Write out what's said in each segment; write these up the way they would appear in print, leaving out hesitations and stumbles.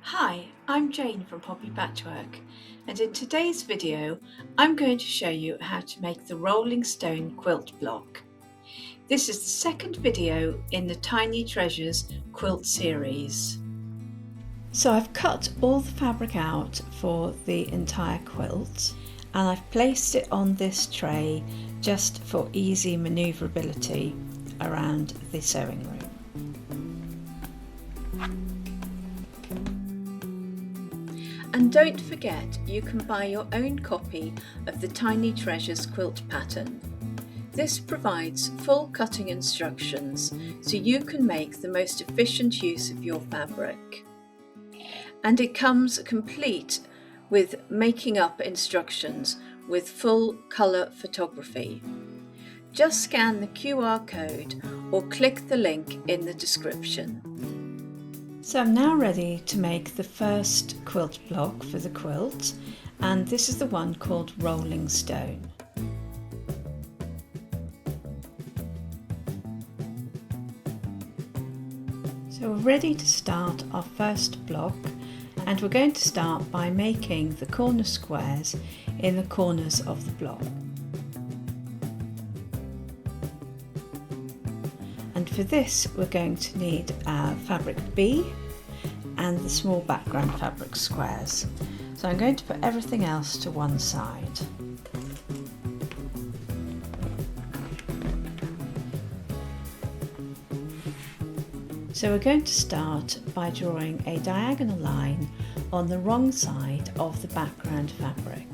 Hi, I'm Jayne from Poppy Patchwork, and in today's video I'm going to show you how to make the rolling stone quilt block. This is the second video in the Tiny Treasures Quilt series. So I've cut all the fabric out for the entire quilt and I've placed it on this tray just for easy manoeuvrability around the sewing room. And don't forget, you can buy your own copy of the Tiny Treasures Quilt pattern. This provides full cutting instructions so you can make the most efficient use of your fabric. And it comes complete with making up instructions with full colour photography. Just scan the QR code or click the link in the description. So I'm now ready to make the first quilt block for the quilt, and this is the one called Rolling Stone. So we're ready to start our first block, and we're going to start by making the corner squares in the corners of the block. And for this we're going to need our fabric B and the small background fabric squares. So I'm going to put everything else to one side. So we're going to start by drawing a diagonal line on the wrong side of the background fabric.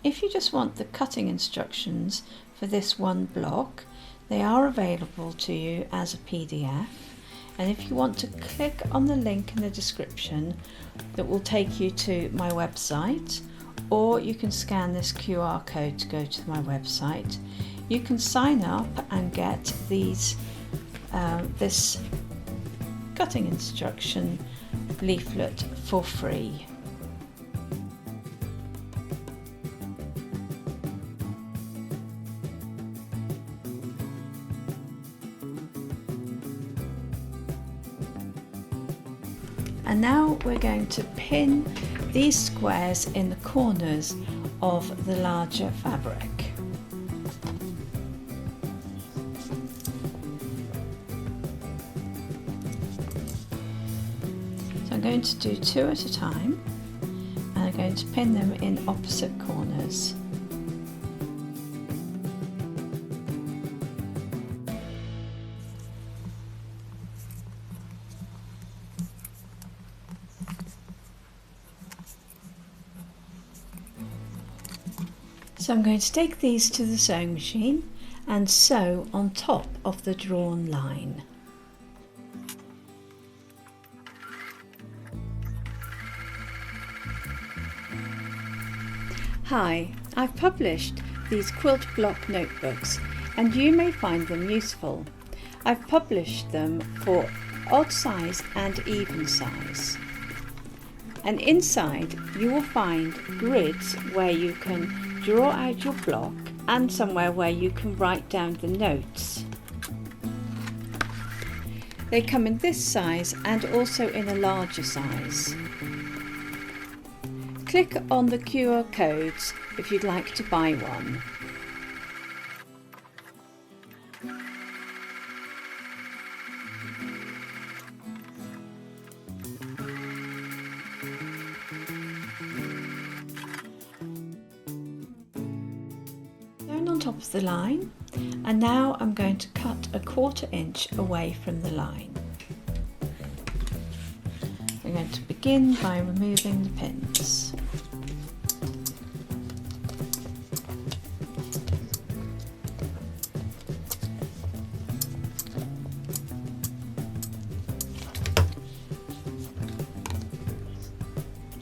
If you just want the cutting instructions for this one block, they are available to you as a PDF, and if you want to click on the link in the description that will take you to my website, or you can scan this QR code to go to my website, you can sign up and get these this cutting instruction leaflet for free. And now we're going to pin these squares in the corners of the larger fabric. So I'm going to do two at a time, and I'm going to pin them in opposite corners. So I'm going to take these to the sewing machine and sew on top of the drawn line. Hi, I've published these quilt block notebooks and you may find them useful. I've published them for odd size and even size. And inside you will find grids where you can draw out your block and somewhere where you can write down the notes. They come in this size and also in a larger size. Click on the QR codes if you'd like to buy one. On top of the line, and now I'm going to cut a 1/4 inch away from the line. We're going to begin by removing the pins.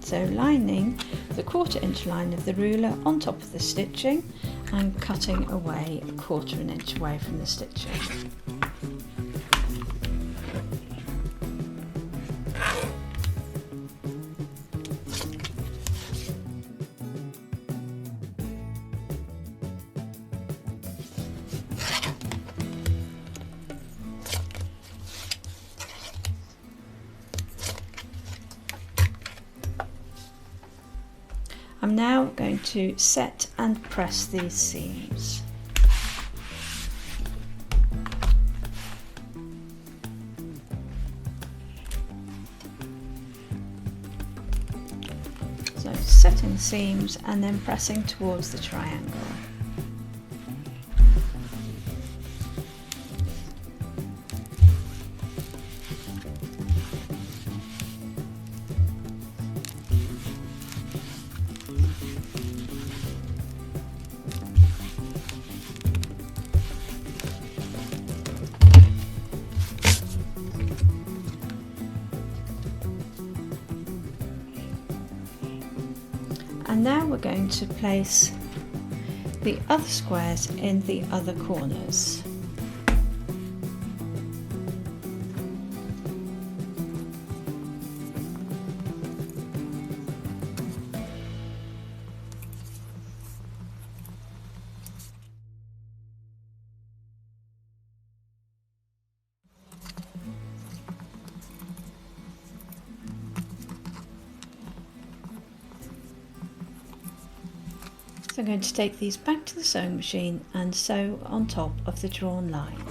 So lining the 1/4 inch line of the ruler on top of the stitching and cutting away a 1/4 inch away from the stitching. I'm now going to set and press these seams. So setting the seams and then pressing towards the triangle. And now we're going to place the other squares in the other corners. So I'm going to take these back to the sewing machine and sew on top of the drawn line.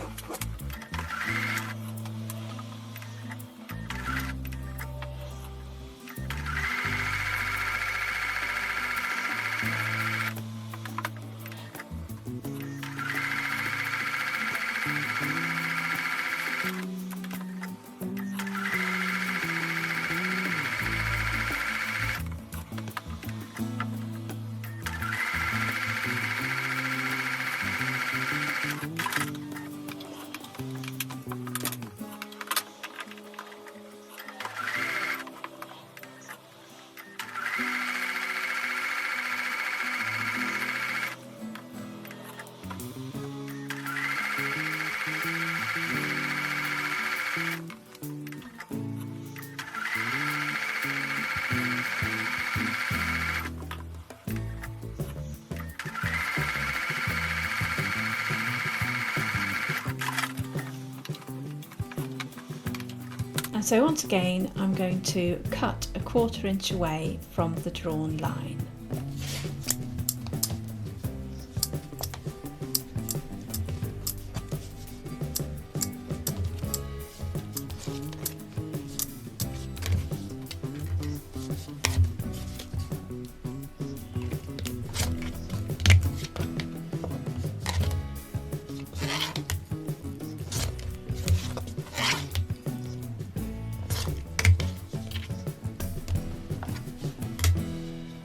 And so once again, I'm going to cut a 1/4 inch away from the drawn line.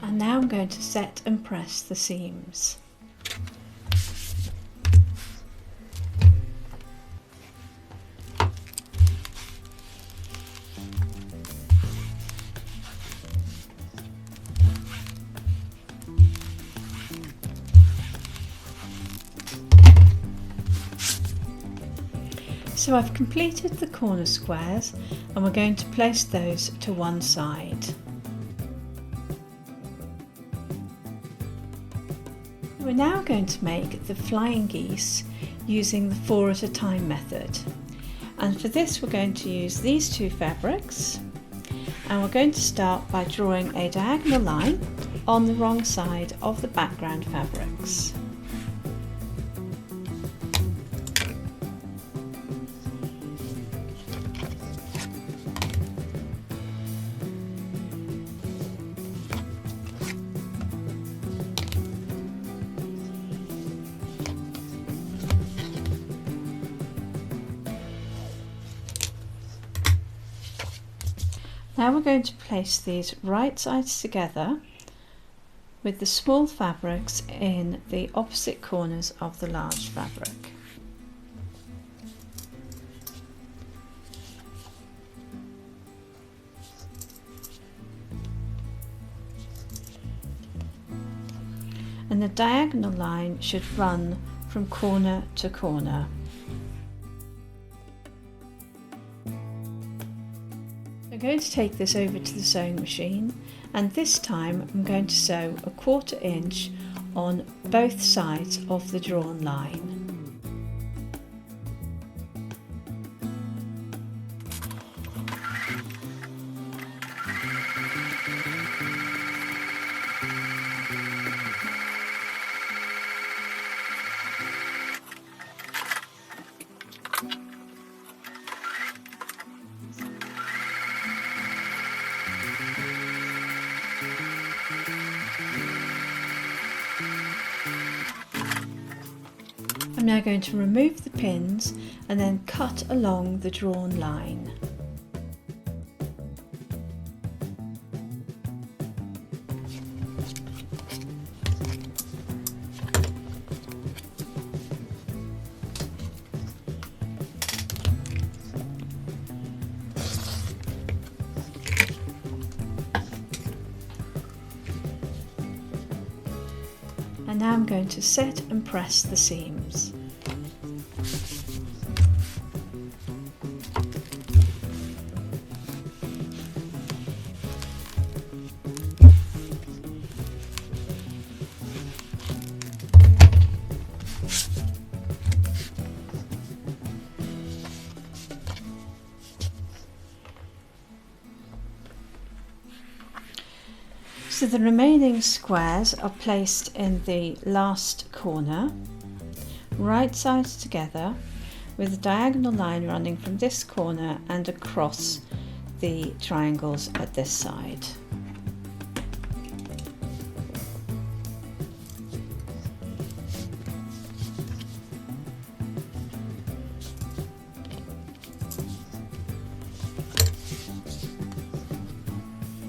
And now I'm going to set and press the seams. So I've completed the corner squares and we're going to place those to one side. We're now going to make the flying geese using the 4 at a time method. And for this we're going to use these two fabrics, and we're going to start by drawing a diagonal line on the wrong side of the background fabrics. Now we're going to place these right sides together with the small fabrics in the opposite corners of the large fabric. And the diagonal line should run from corner to corner. I'm going to take this over to the sewing machine, and this time I'm going to sew a 1/4 inch on both sides of the drawn line. I'm now going to remove the pins and then cut along the drawn line. And now I'm going to set and press the seams. So the remaining squares are placed in the last corner, right sides together, with a diagonal line running from this corner and across the triangles at this side.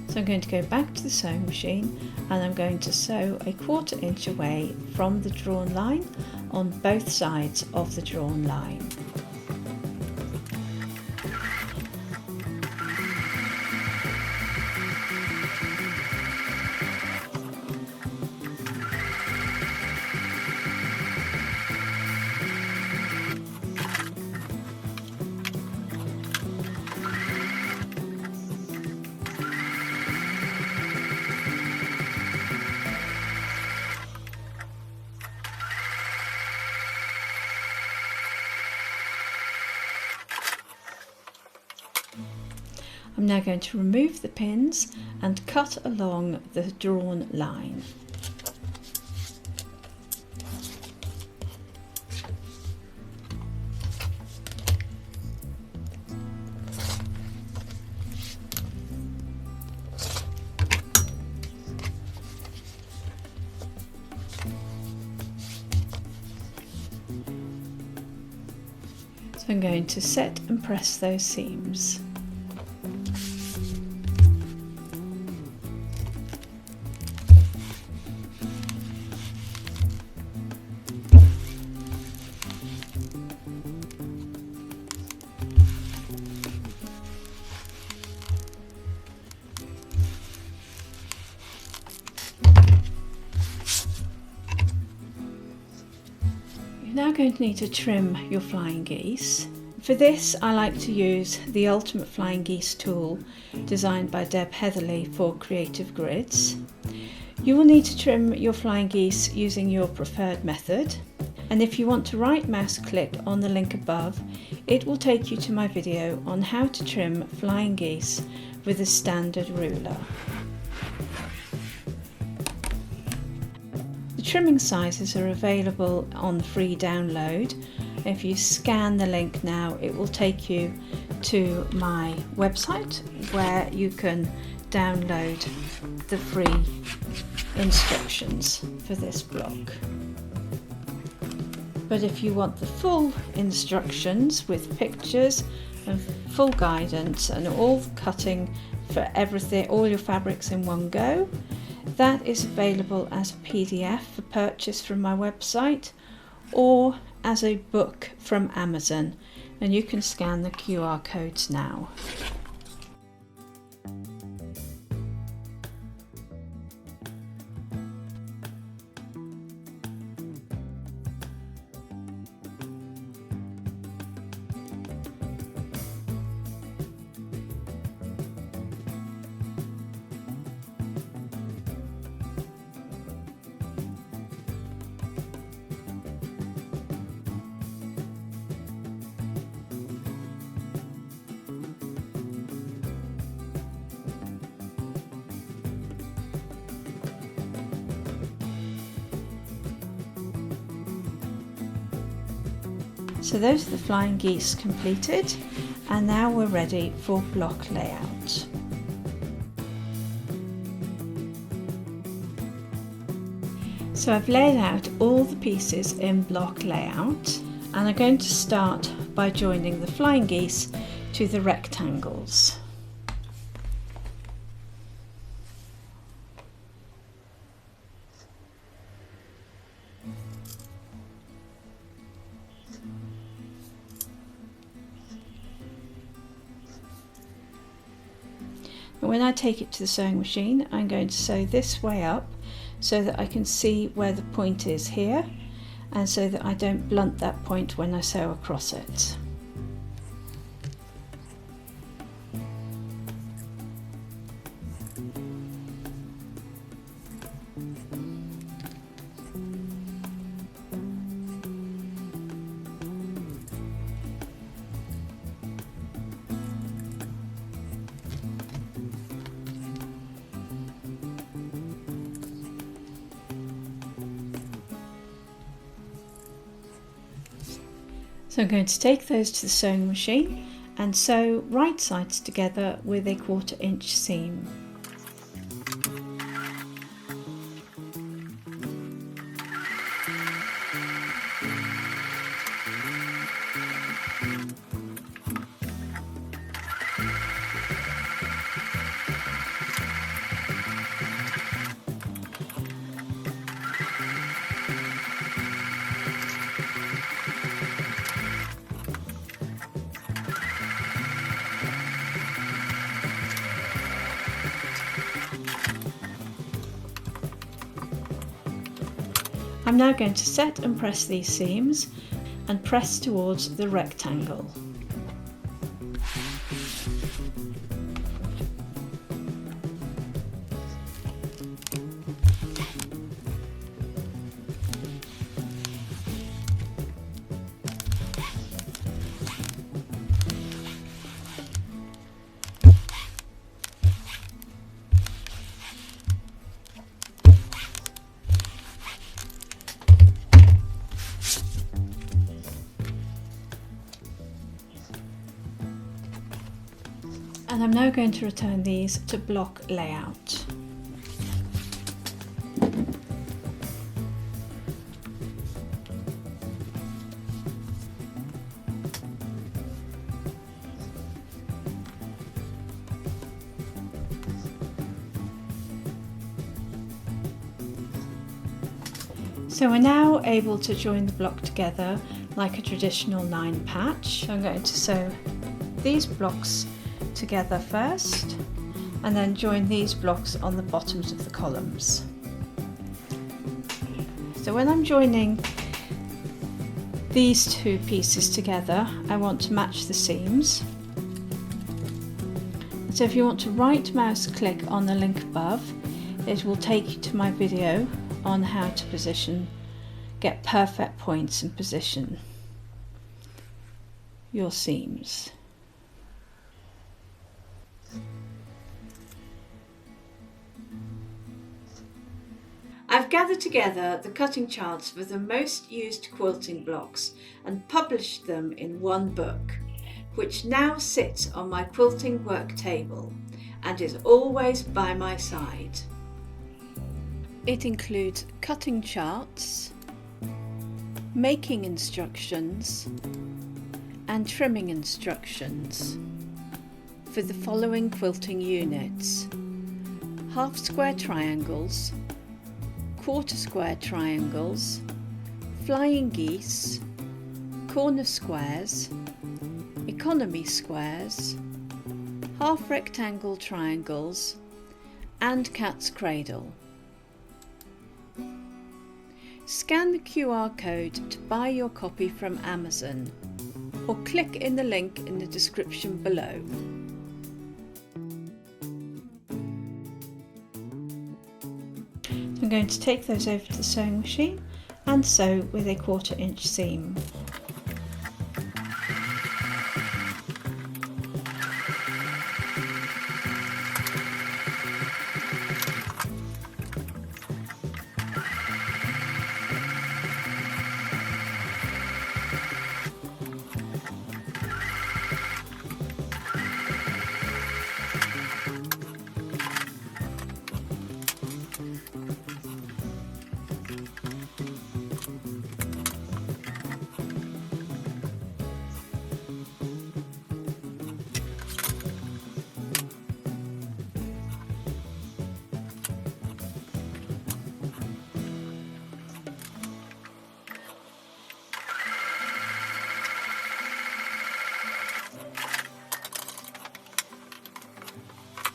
So I'm going to go back to the sewing machine and I'm going to sew a 1/4 inch away from the drawn line on both sides of the drawn line. I'm now going to remove the pins and cut along the drawn line. So I'm going to set and press those seams. You're now going to need to trim your flying geese. For this, I like to use the Ultimate Flying Geese tool designed by Deb Heatherly for Creative Grids. You will need to trim your flying geese using your preferred method, and if you want to right mouse click on the link above, it will take you to my video on how to trim flying geese with a standard ruler. The trimming sizes are available on the free download. If you scan the link now, it will take you to my website where you can download the free instructions for this block. But if you want the full instructions with pictures and full guidance and all cutting for everything, all your fabrics in one go, that is available as a PDF for purchase from my website or as a book from Amazon, and you can scan the QR codes now. So those are the flying geese completed, and now we're ready for block layout. So I've laid out all the pieces in block layout, and I'm going to start by joining the flying geese to the rectangles. And when I take it to the sewing machine, I'm going to sew this way up so that I can see where the point is here, and so that I don't blunt that point when I sew across it. So I'm going to take those to the sewing machine and sew right sides together with a 1/4 inch seam. I'm now going to set and press these seams and press towards the rectangle. And I'm now going to return these to block layout. So we're now able to join the block together like a traditional 9 patch. I'm going to sew these blocks together first, and then join these blocks on the bottoms of the columns. So when I'm joining these two pieces together, I want to match the seams. So if you want to right mouse click on the link above, it will take you to my video on how to get perfect points and position your seams. I've gathered together the cutting charts for the most used quilting blocks and published them in one book, which now sits on my quilting work table and is always by my side. It includes cutting charts, making instructions, and trimming instructions for the following quilting units: half square triangles, quarter square triangles, flying geese, corner squares, economy squares, half rectangle triangles, and cat's cradle. Scan the QR code to buy your copy from Amazon, or click in the link in the description below. I'm going to take those over to the sewing machine and sew with a 1/4 inch seam.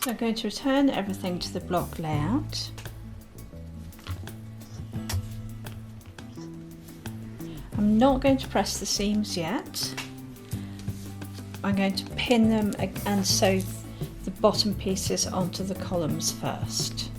So I'm going to return everything to the block layout. I'm not going to press the seams yet. I'm going to pin them and sew the bottom pieces onto the columns first.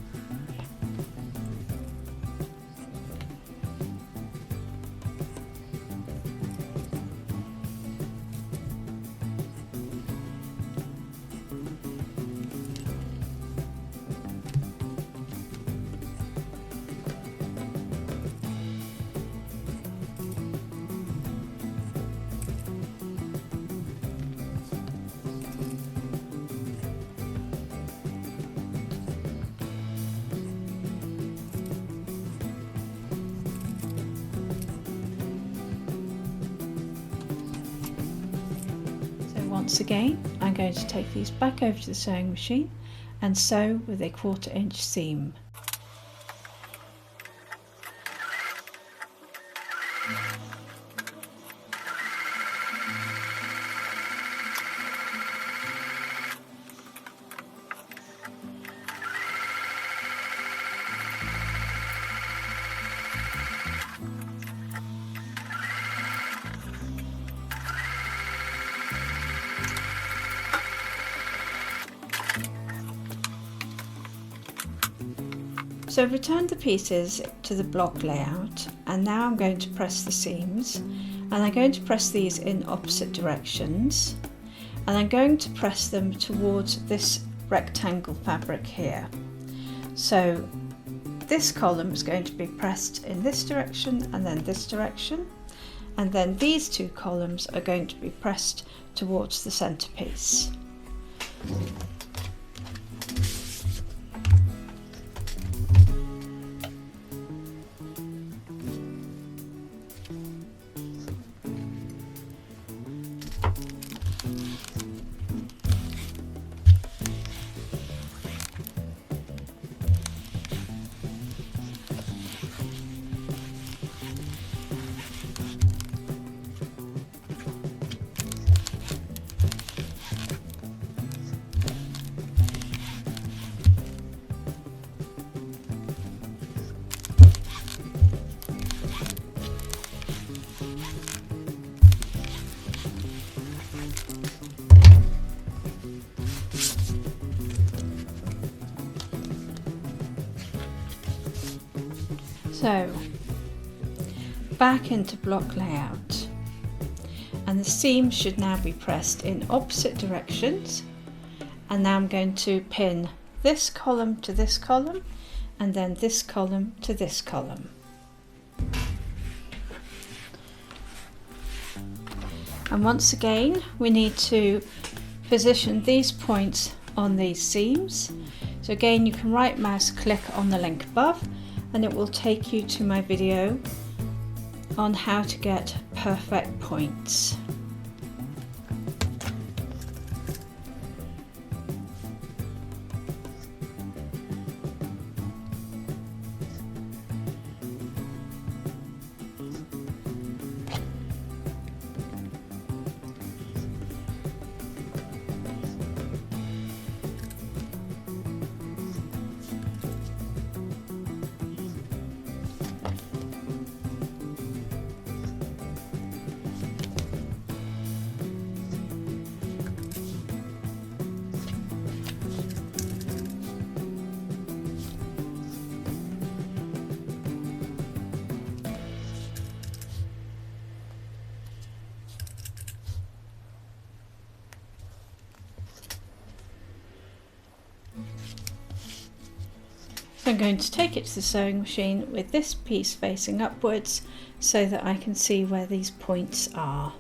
Once again, I'm going to take these back over to the sewing machine and sew with a 1/4 inch seam. So I've returned the pieces to the block layout, and now I'm going to press the seams, and I'm going to press these in opposite directions, and I'm going to press them towards this rectangle fabric here. So this column is going to be pressed in this direction and then this direction, and then these two columns are going to be pressed towards the centerpiece. So back into block layout, and the seams should now be pressed in opposite directions, and now I'm going to pin this column to this column and then this column to this column. And once again we need to position these points on these seams. So again, you can right mouse click on the link above and it will take you to my video on how to get perfect points. So I'm going to take it to the sewing machine with this piece facing upwards so that I can see where these points are.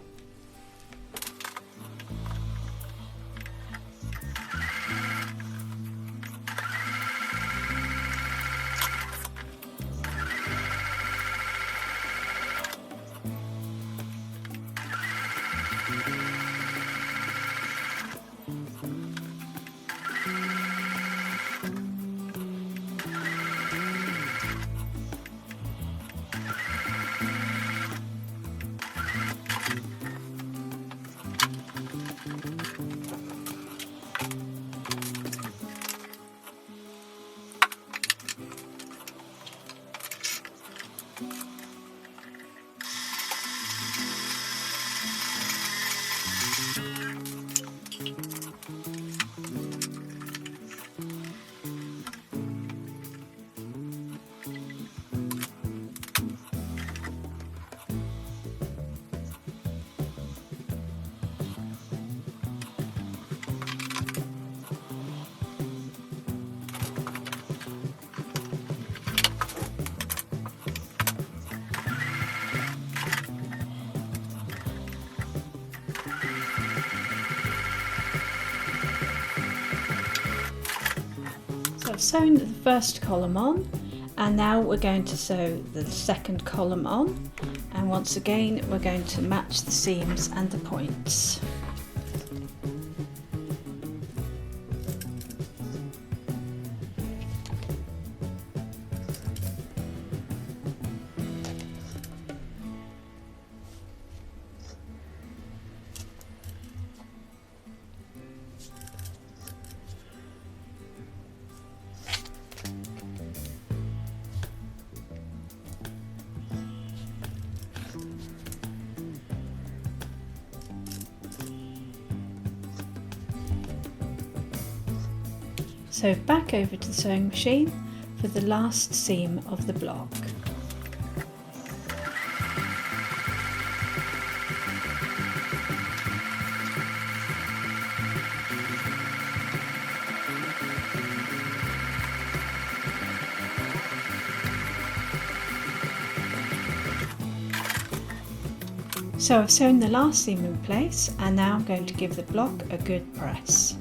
I've sewn the first column on, and now we're going to sew the second column on, and once again we're going to match the seams and the points. So back over to the sewing machine for the last seam of the block. So I've sewn the last seam in place, and now I'm going to give the block a good press.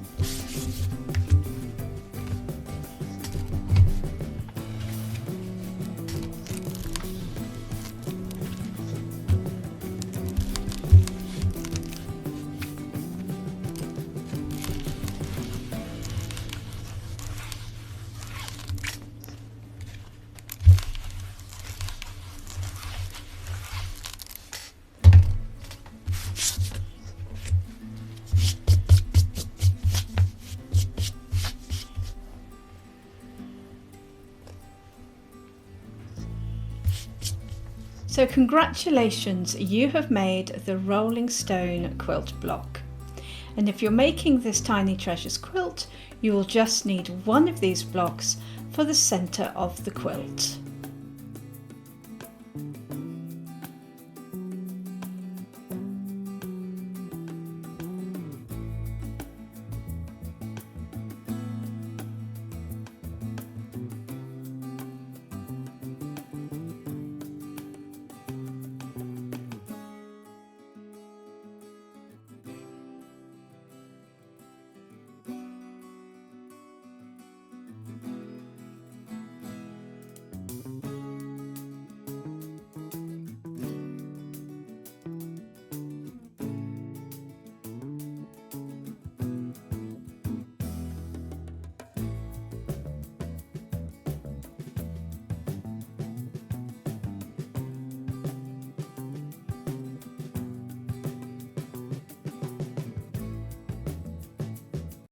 So congratulations, you have made the Rolling Stone quilt block. And if you're making this Tiny Treasures quilt, you will just need one of these blocks for the centre of the quilt.